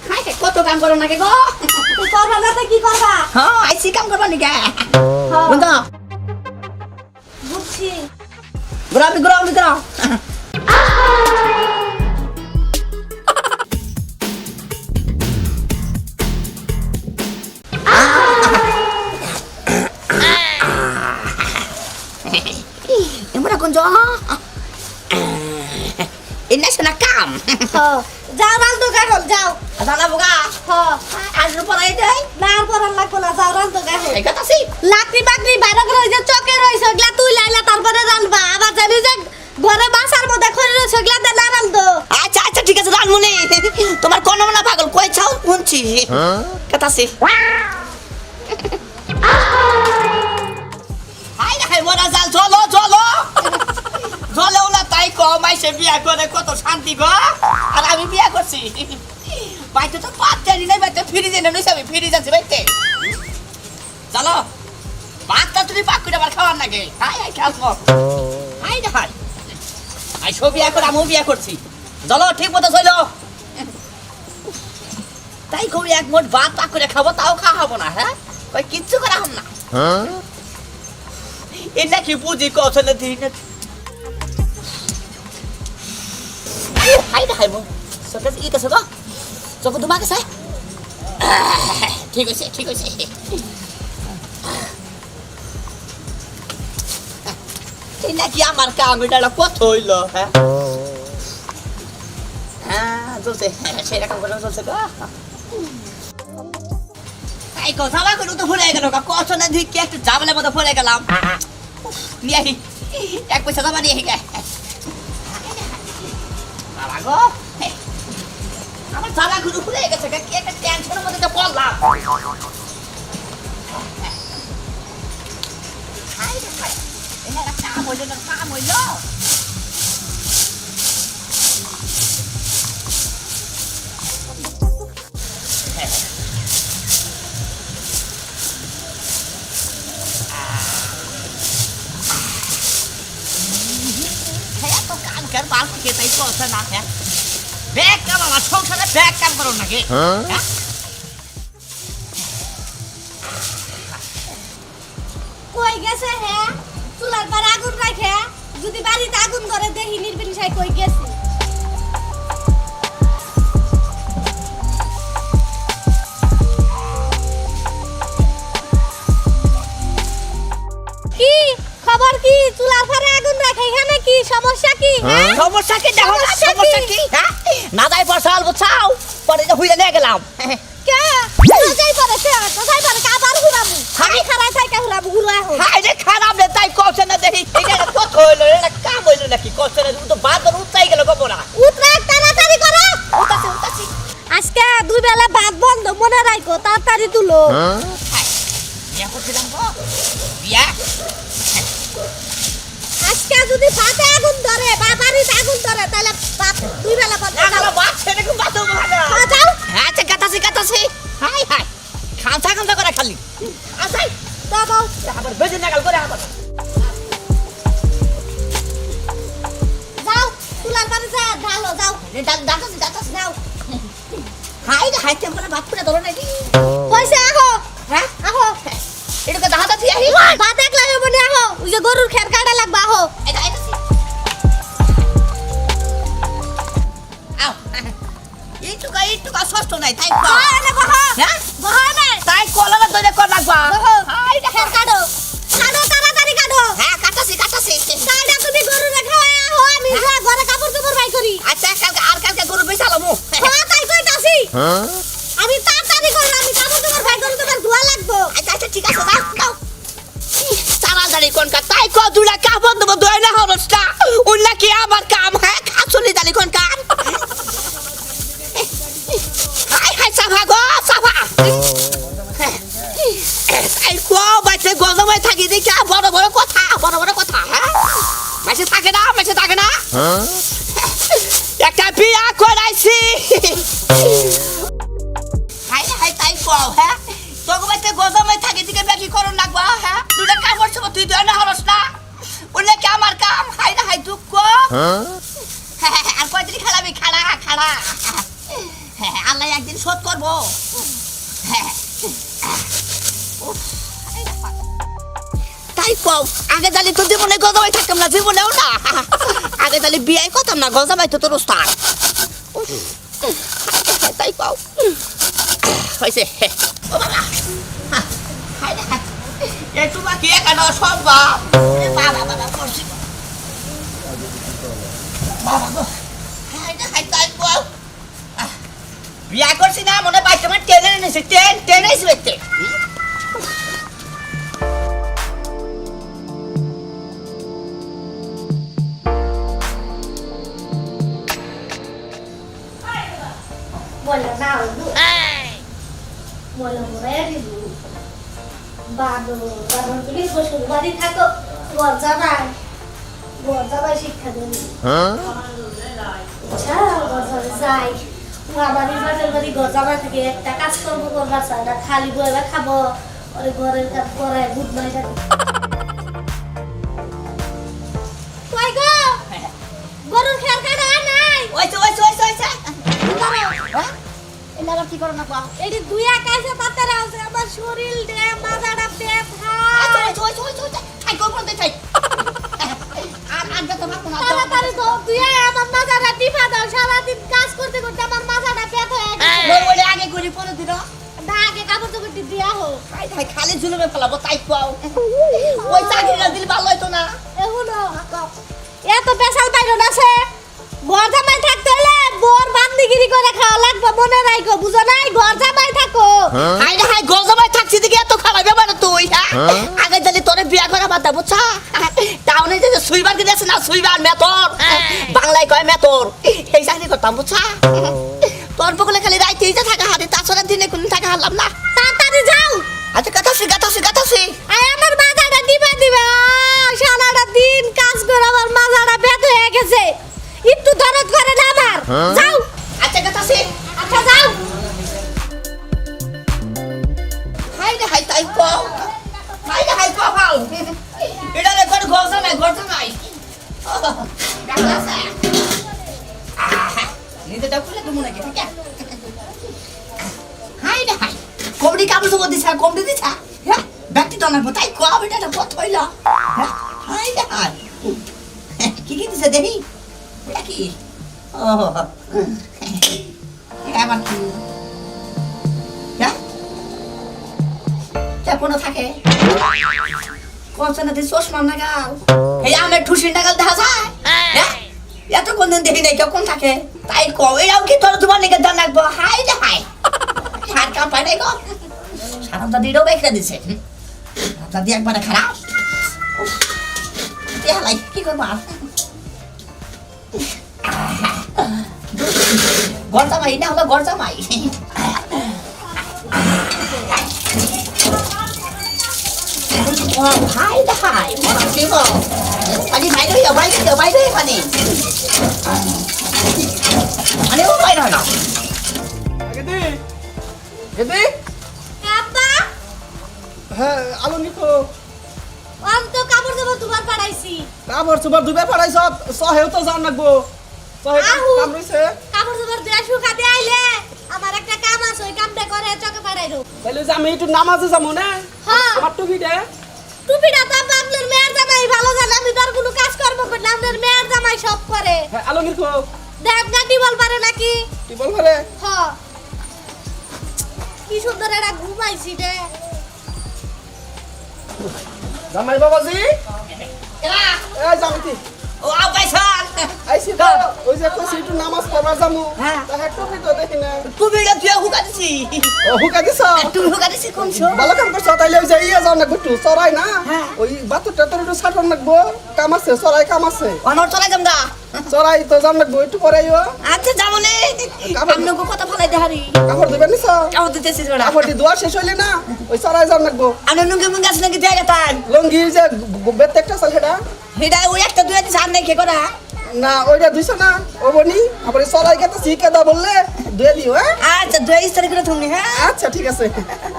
High কত কাম করো নাকি গো তুই করবা না তো কি করবা হ্যাঁ আইসি কাম করবা নাকি বন্ধু বুঝছি ঘুরাও এমরা কোন যা ইন্না শোনা কাম যাও রান্দো গাহল যাও জানা বুগা আর পড়াই দেই না আর পরান লাগবো না যাও রান্দো গাহল এই কথা সি লাকড়ি বাকড়ি বাইরে করে ওই যে চকে রইছে ওগুলা তুই লাইলা তারপরে রানবা আবার জানি যে ঘরে বাসার মধ্যে খড়ি রইছে ওগুলা দে না রান্দো আচ্ছা ঠিক আছে রানমুনি তোমার কোন না পাগল কই চাও শুনছি কথা সি হাই মোরা জাল চলো ওলা তাই কমাইছে বিয়া করে কত শান্তি গো আর আমি বিয়া করছি বাইতে তো পাত জানি নাই বাইতে ফিরে যাই না আমি ফিরে যাচ্ছি বাইতে চলো ভাতটা তুমি পাক করে আবার খাওয়ার নাকি হাই খেলবো হাই সব বিয়া করে আমিও বিয়া করছি চলো ঠিক মতো চলো তাই কবি এক মোট ভাত পাক করে খাবো তাও খাওয়াবো না হ্যাঁ কই কিচ্ছু করা হম না এটা কি বুঝি কৌশলে দিন হাই মো সকাল ই কাছে গো চোখ তোমাকে চাই ঠিক আছে এই নাকি আমার কাম এটা কত হইল হ্যাঁ চলছে সেরকম করে চলছে গো তাই কথা বা করে তো ভুলে গেল কত না দিক কি একটু ঝামেলার মতো ভুলে গেলাম নিয়ে এক পয়সা জমা নিয়ে গে বাবা গো আমার জ্বালা গুলো ভুলে গেছে কি একটা টেনশনের মধ্যে তো পড়লাম এটা কাম হইল বাল থেকে তাই কথা না হ্যাঁ ব্যাগ কাম আমার সংসারে ব্যাগ কাম করো নাকি কই গেছে হে চুলার পর আগুন রাখে যদি বাড়িতে আগুন করে দেখি নির্বিন সাই কই গেছে কি খবর কি চুলার পরে আগুন রাখে এখানে কি সমস্যা কি সমস্যা কি দেখো সমস্যা কি হ্যাঁ না যাই পড়ছাল বুঝাও পরে যে হুইলে নিয়ে গেলাম কে যাই পরে সে যাই পরে আবার ঘুরাবো আমি খারাই থাই কা ঘুরাবো ঘুরা এখন হাই রে খারাপ রে তাই কষ্ট না দেখি এটা কত হইলো এটা কাম হইলো নাকি কষ্ট না তো বাদর উঠাই গেল গোবরা উতরা তাড়াতাড়ি করো উঠাছি আজকে দুই বেলা ভাত বন্ধ মনে রাখো তাড়াতাড়ি তুলো বিয়া করছিলাম গো বিয়া আজকে যদি ভাতে আগুন ধরে বা বাড়িতে আগুন ধরে তাহলে ভাত দুই বেলা বন্ধ না বাদ ছেড়ে খুব বাদ ভালো যাও আচ্ছা কাটাছি হাই খামসা করে খালি আচ্ছা দাও আবার বেজে নাগাল করে আবার যাও চুলার পানি যা ঢালো যাও দাঁতাছি যাও হাই কেমন ভাত করে ধরো নাকি পয়সা আহো হ্যাঁ আহো এটাকে দাঁতাছি আহি ভাত একলা মনে আহো ওই যে গরুর খের কাটা লাগবা আহো এটা আইতাছি আও এইটুকা ষষ্ঠ নাই তাই এনে বহ হ্যাঁ বহ না তাই কলাটা দইরে কর লাগবা হাই খের কাটো তাড়াতাড়ি কাটো হ্যাঁ কাটাছি তাইডা তুমি গরু রেখা আহো আমি যা ঘরে কাপড় চোপড় বাই করি আচ্ছা কালকে গরু বেচালামু হ্যাঁ তাই কইতাছি আমি তাড়াতাড়ি করব আমি কাপড় চোপড় বাই করি তোমার ধোয়া লাগবো আচ্ছা ঠিক আছে দাও তাড়াতাড়ি কোন কা তাই কো দুলা কাপড় দেব দই না হরসটা উল্লা কি আমার কাম হ্যাঁ খাসুলি দালি কোন কাম হাই সাফা গো সাফা তাই কো বাচ্চা গজমাই থাকি দেখি বড় কথা হ্যাঁ মাসে থাকে না একটা বিয়া করাইছি হাই তাই কো হ্যাঁ তোকে বাচ্চা গজমাই থাকি দিকে বেশি করুন লাগবা হ্যাঁ দুটা কাপড় সব তুই দই না হরস না উল্লা কি আমার কাম হাই দুঃখ আর কয়দিন খেলাবি খাড়া হ্যাঁ আল্লাহ একদিন শোধ করবো হ্যাঁ তাই কও আগে জালি তো জীবনে গজাবাই থাকতাম না জীবনেও না আগে জালি বিয়ে করতাম না গজাবাই তো তোর উস্তাদ তাই কও হয়েছে ও বাবা একটু বাকি একানো সব বাপ বাবা বাবা করছি বাবা গো তাই কও বিয়া করছি না মনে পাই তোমার টেনে এনেছে টেনে এসে দেখতে বলে না বলে মরে দিবু বাদো বাদো তুমি বসে বাড়ি থাকো ঘর যাবাই শিক্ষা দেবো আচ্ছা ঘর যাবে যাই বাড়ির বাড়ির বাড়ি ঘর যাবাই থেকে একটা কাজ করবো করবার চাই না খালি বইবা খাবো ওরে ঘরের কাজ করায় গুড নাইট কই গো গরুর খেয়াল কাটা নাই ওইছে এলাকা কি করো না পাও এটি দুই আকাশে পাতারা আছে আমার শরীর দে মাথাটা ব্যথা খাই কো বলতে চাই আর আগে তো না কোনো তাড়াতাড়ি তো তুই আমার মাথাটা টিপা দাও সারা দিন কাজ করতে করতে আমার মাথাটা ব্যথা হয়ে গেছে ওই আগে করে পড়ে দিল না আগে কাপড় চোপড় দিয়া হো খাই খালি জুলুমে ফেলাবো তাই পাও ওই চাকরিটা দিলে ভালো হইতো না এহুনো এত পেশাল বাইরন আছে ঘর জামাই থাকতে হলে বোর বান্দিগিরি করে খাওয়া লাগবে মনে রাখো বুঝো নাই ঘর জামাই থাকো হাই গজবাই থাকছি দিকে এত খারাপ ব্যাপার তুই আগে জানি তোরে বিয়া করা বাদ বুঝছা টাউনে যে সুইবার দিতে আছে না সুইবার মেতর বাংলায় কয় মেতর এই চাকরি করতাম বুঝছা তোর বকলে খালি রাইতেই যে থাকা হাতে তাছাড়া দিনে কোন থাকা হারলাম না তাড়াতাড়ি যাও আচ্ছা গাতাছি আয় আমার মাথাটা দিবা সারাটা দিন কাজ করে আমার মাথাটা ব্যথা হয়ে গেছে একটু দরদ করে না আমার যাও আচ্ছা গাতাছি আচ্ছা যাও হাই তাই কও ভাল এটা রে কোন গজা নাই গাতাছে নিজেটা খুলে তুমি নাকি ঠিক আছে হাই কমডি কাবল তো দিছা কমডি দিছা হ্যাঁ ব্যক্তি তো না তাই কও এটা কত হইলো হাই কি দিছে দেখি এটা কি ও এটা আবার কি কোনো থাকে কোনখানে চশমা নাগাল এই আমের ঠুসি নাগাল দেখা যায় এত কোন দিন দেখি নাই কেউ কোন থাকে তাই কও এরাও কি তোর তোমার নিকে দান রাখবো হাই হাত কাঁপায় নাই গো সারাটা দিনও বেঁকে দিছে সারাটা দিয়ে একবারে খারাপ দেখালাই কি করবো আর গরজামাই না হলো গরজামাই হাই মরা দিব পানি বাইরে পানি ও বাইরে না গেদি আব্বা হ্যাঁ আলো নিকো আমি তো কাপড় দেবো দুবার পাড়াইছি কাপড় চোপড় দুবে পড়াইছ সহেও তো জান লাগবো সহে আহু। কাম রইছে কাপড় দেবো দিয়ে শুকা দিয়ে আইলে আমার একটা কাম আছে ওই কামটা করে চকে পাড়াইরো তাইলে যে আমি একটু নামাজে যাবো না হ্যাঁ আমার টুপি দে টুপিটা তো আব্বা আপনার মেয়ের জামাই ভালো জানে আমি তো আর কোনো কাজ কর্ম করি না আপনার মেয়ের জামাই সব করে হ্যাঁ আলো নিকো দেখ গাড়ি বল পারে নাকি কি বল করে হ্যাঁ কি সুন্দর একটা ঘুমাইছি রে জামাই বাবাজি এরা এই জামিতি ও আবাইছাল আইছি তো ওই যে কইছি একটু নামাজ পড়বা যামু হ্যাঁ। তা টুপি তো দেখি না তুমি এটা তুই হুকা দিছি ও হুকা দিছ তুমি হুকা দিছি কোন শো ভালো কাম করছ তাইলে ওই যে ইয়া যাও না গুটু চড়াই না হ্যাঁ। ওই বাতুটা তোর একটু ছাড়ন লাগবো কাম আছে চড়াই কাম আছে অনর চলে যাম গা চড়াই তো জান লাগবো একটু পরে আইও আচ্ছা যাবনে কাপড়- আমনগো কথা ফলাই দেহারি কাপড় দিবেন নিছ কাও দিতেছিস বড়া কাপড় দি দোয়া শেষ হইলে না ওই চড়াই যান লাগবো আনন্দকে মুঙ্গাস নাকি জায়গা তান লঙ্গি যে বেতে একটা চাল সেটা হেডা ওই একটা দুই দিন সামনে কে করা না ওইটা দুইশ না ও বনি তারপরে চড়াই কেটে শিখে দাও বললে দুয়ে দিও হ্যাঁ আচ্ছা দুই ইস্তারি করে তুমি হ্যাঁ আচ্ছা ঠিক আছে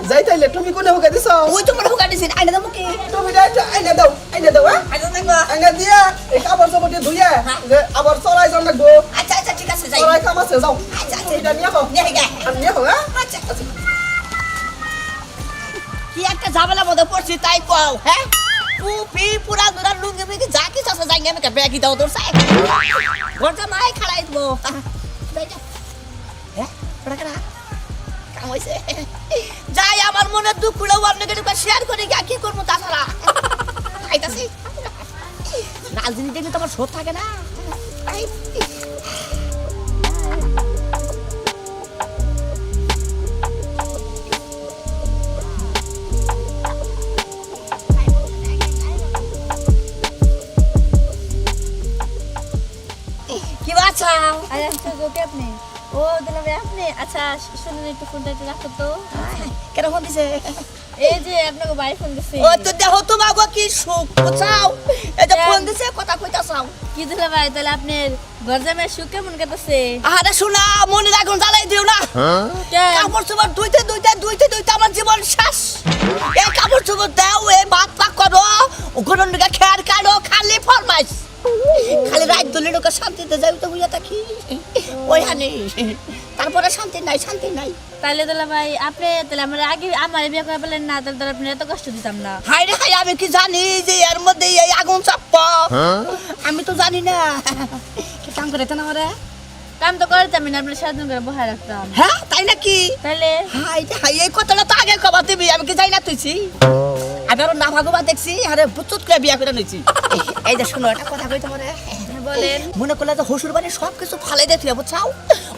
যাই তাইলে তুমি কোনে হুকে দিছ ওই তো মনে হুকা দিছি আইনা দাও কি তুমি আইনে দাও হ্যাঁ আইনা দেখবা আইনে দিয়া এই কাপড় চাপড় দিয়ে ধুইয়া যে আবার চড়াই যান লাগবো আচ্ছা ঠিক ঠিক আছে যাই সরাই কাম আছে যাও আচ্ছা আচ্ছা এটা নিয়ে হো নিয়ে গে আমি নিয়ে হো হ্যাঁ আচ্ছা কি একটা ঝামেলা মধ্যে পড়ছি তাই কও হ্যাঁ টুপি পুরা দুরা লুঙ্গি বিঙ্গি যা কিছু আছে যাই আমি ব্যাগি দাও তোর সাই ঘরটা মাই খাড়াই দেবো হ্যাঁ পড়া কাম হইছে যাই আমার মনে দুঃখগুলো অন্যকে শেয়ার করি কি করবো তাছাড়া খাইতাছি রাজনীতি দেখলে তো আমার শোধ থাকে না কি বাঁচাও আরে আচ্ছা ওকে আপনি ও দিলাম আপনি আচ্ছা শুনুন একটু ফোনটা একটু রাখো তো কেন ফোন দিছে এই যে আপনাকে ভাই ফোন দিছে ও তো দেখো তোমার গো কি সুখ বুঝাও এই যে ফোন দিছে কথা কইতা চাও কি দিলে ভাই তাহলে আপনার ঘর জামাই সুখ কেমন কাটছে আরে শোনা মনে রাখুন জ্বালাই দিও না কেন কাপড় চোপড় দুইতে আমার জীবন শেষ এই কাপড় চোপড় দাও এই ভাত পাক করো ওগুলোর দিকে খেয়ার কাটো খালি ফরমাইশ খালি রাত দলে লোকে শান্তিতে যাই তো বুঝা থাকি ওই হানি তারপরে শান্তি নাই তাহলে তাহলে ভাই আপনি তাহলে আমরা আগে আমার বিয়ে করে পেলেন না তাহলে তো আপনি এত কষ্ট দিতাম না হাই রে হাই আমি কি জানি যে এর মধ্যে এই আগুন চাপ্পা আমি তো জানি না কি কাম করে না ওরা কাম তো করতাম না আপনি সারাদিন করে বহায় রাখতাম হ্যাঁ তাই নাকি তাহলে হাই রে হাই এই কথাটা তো আগে কবা দিবি আমি কি যাই না তুইছি আমি আরো না ভাগবা দেখছি আরে বুচুত করে বিয়া করে নিছি এই যে শোনো একটা কথা কই তোমারে বলেন মনে করলে তো শ্বশুর বাড়ি সব কিছু ফালাই দিয়ে বুঝছাও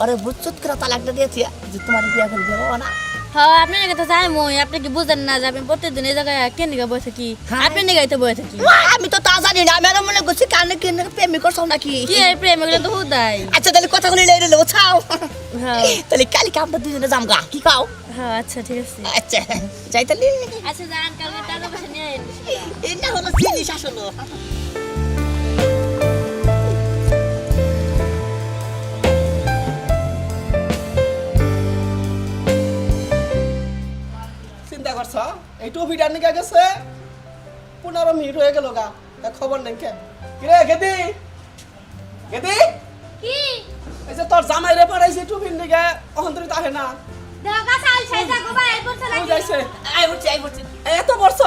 আরে বুচুত করে তালাকটা দিয়েছি যে তোমার বিয়া করে দেবো না হ্যাঁ আপনার কথা যাই মই আপনি কি বুঝেন না যে আমি প্রত্যেকদিন এই জায়গায় কেন নিগা বসে থাকি আপনি নিগাইতে বসে থাকি আমি তো তা জানি না আমি আরো মনে করছি কানে কেন প্রেমিক করছো নাকি কি এই প্রেম এগুলো তো হুদাই আচ্ছা তাহলে কথা বলে লেরে লো ছাও হ্যাঁ তাহলে কালকে আমরা দুজনে যামগা কি খাও হ্যাঁ আচ্ছা ঠিক আছে আচ্ছা যাই তাহলে আচ্ছা যান কালকে টাকা পয়সা নিয়ে আইন এটা হলো জিনিস আসলে চিন্তা করছ এই টুপিটা নিকে গেছে 15 মিনিট হয়ে গেল গা তা খবর নেই কে কিরে গেদি কি এই যে তোর জামাই রে পাঠাইছে টুপির নিকে অহন্তরিত আহে না দেখা চাল সাইজা গো ভাই বলছ ও যাইছে আই বলছি এত বর্ষ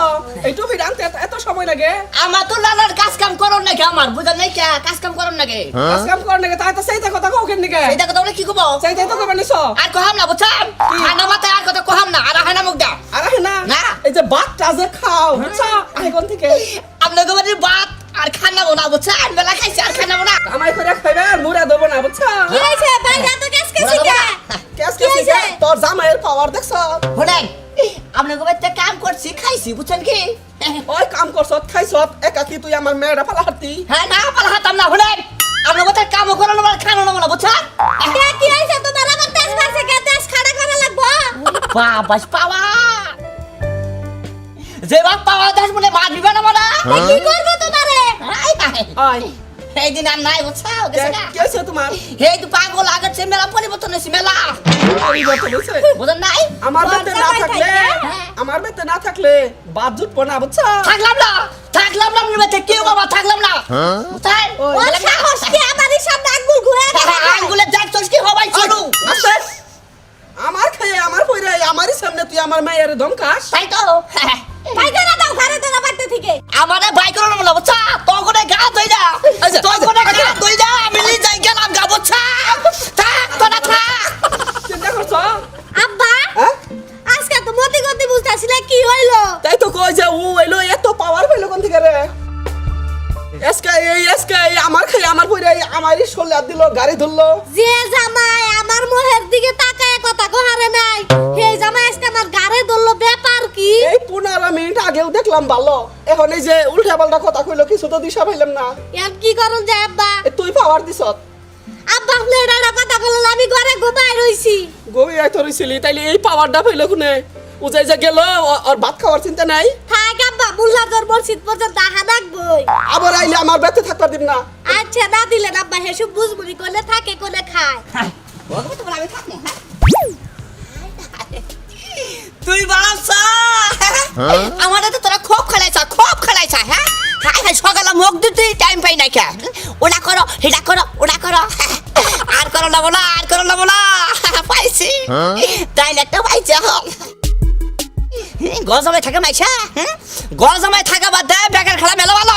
এই টুপিটা আনতে এত সময় লাগে আমার তো লালার কাজ কাম করন নাকি আমার বুঝা নাই কে কাজ কাম করন নাকি কাজ কাম করার নাকি তাই তো সেইটা কথা কও কেন নিকে এটা কথা বলে কি কব সেইটাই তো কবে নিছ আর কহাম না বুঝছাম খানা মাথায় আর কথা কহাম না আর হানা মুখ দাও আর আহে না না। এই যে বাতটা যে খাও বুঝছ এখন থেকে আপনাকে বাড়ি ভাত আর খানা বোনা বুঝছা আর বেলা খাইছি আর খানা বোনা আমায় করে খাইবে মুড়া দেবো না বুঝছ কি হইছে ভাই এত কেস কেসি কে কেস কি হইছে? তোর জামাইয়ের পাওয়ার দেখছ শুনেন আপনাকে বাড়িতে কাম করছি খাইছি বুঝছেন কি ওই কাম করছ খাইছ একাকি তুই আমার মেয়েরা পালা হাঁটি হ্যাঁ না পালা হাতাম না শুনেন আপনার বাড়িতে কামও করানো না খানো না বুঝছা কে কি হইছে তোমার আমার তেজ মারছে কে তেজ খাড়া করা লাগবো বাবাস পাওয়া যে বাপ পাওয়া দাস বলে মার দিবে না মারা কি করব তোমারে ওই এই দিন আর নাই বুঝছা গেছে না কি হইছে তোমার এই তো পাগল আগের মেলা পরিবর্তন হয়েছে মেলা পরিবর্তন হইছে বুঝেন নাই আমার বেতে না থাকলে হ্যাঁ। আমার বেতে না থাকলে বাদ জুটবো না বুঝছ থাকলাম না আপনার বাড়িতে কেউ বাবা থাকলাম না বুঝছেন ওই, ও সাহস কি আমারই সামনে আঙ্গুল ঘুরে আঙ্গুলে দেখছস কি হবাই চলু আচ্ছা আমার খাইয়ে আমার পয়রা আমারই সামনে তুই আমার মায়ের ধমকাস তাই তো ভাই করে দাও ঘরে তো বাড়তে থেকে আমারে ভাই করো না বুঝছা তখন গা ধই না আচ্ছা, তখন গা ধই না আমি নিয়ে যাই গেলাম গা বুঝছা থাক তোরা থাক চিন্তা করছ আব্বা হ্যাঁ আজকে তো মতি গতি বুঝতাছি না কি হইলো তাই তো কই যে ও এলো এত পাওয়ার পাইলো কোন থেকে রে এসকে আমার খাইয়ে আমার পয়রা আমারই শোলা দিল গাড়ি ধরলো যে জামাই আমার মোহের দিকে তাকায় কথা কহারে নাই সেই জামাই আজকে আমার গাড়ি ধরলো ব্যাপার কি এই 15 মিনিট আগেও দেখলাম ভালো এখন এই যে উল্টা পাল্টা কথা কইলো কিছু তো দিশা পাইলাম না এর কি করুন যায় আব্বা এ তুই পাওয়ার দিছত আব্বা আপনি এটা কথা বললেন আমি ঘরে ঘুমাই রইছি গবি আইতো রইছিলি তাইলে এই পাওয়ারটা পাইলো কোনে উজাই যে গেল আর ভাত খাওয়ার চিন্তা নাই থাক আব্বা মুল্লা তোর মসজিদ পর্যন্ত আহা রাখবই আবার আইলে আমার বেতে থাকবা দিন না আচ্ছা না দিলেন আব্বা হেসব বুঝবুনি করলে থাকে কোনে খায় ভগবত বলে আমি থাকবো তুই বাসা আমাদের তো তোরা খুব খেলাইছা হ্যাঁ হাই হাই সকালে মুখ দিতে টাইম পাই না কে ওটা করো এটা করো আর করোনা বলা আর করোনা বলা পাইছি তাই একটা পাইছি এখন গরজামাই থাকা মাইছা গরজামাই থাকা বাদ দে বেকার খেলা মেলা ভালো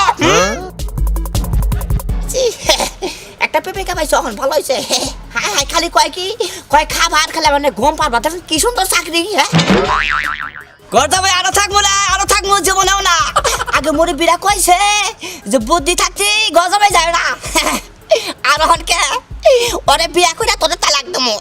একটা পেঁপে পাইছো এখন ভালো হয়েছে হ্যাঁ হ্যাঁ খালি কয় কি কয় খাবার খেলে মানে ঘুম পারবা কি সুন্দর চাকরি হ্যাঁ গরজামাই আরো থাকবো জীবনেও না আগে মোরে বিরা কইছে যে বুদ্ধি থাকতে গরজামাই যায় না আর হন কে ওরে বিয়া করে তোদের তালাক দেবো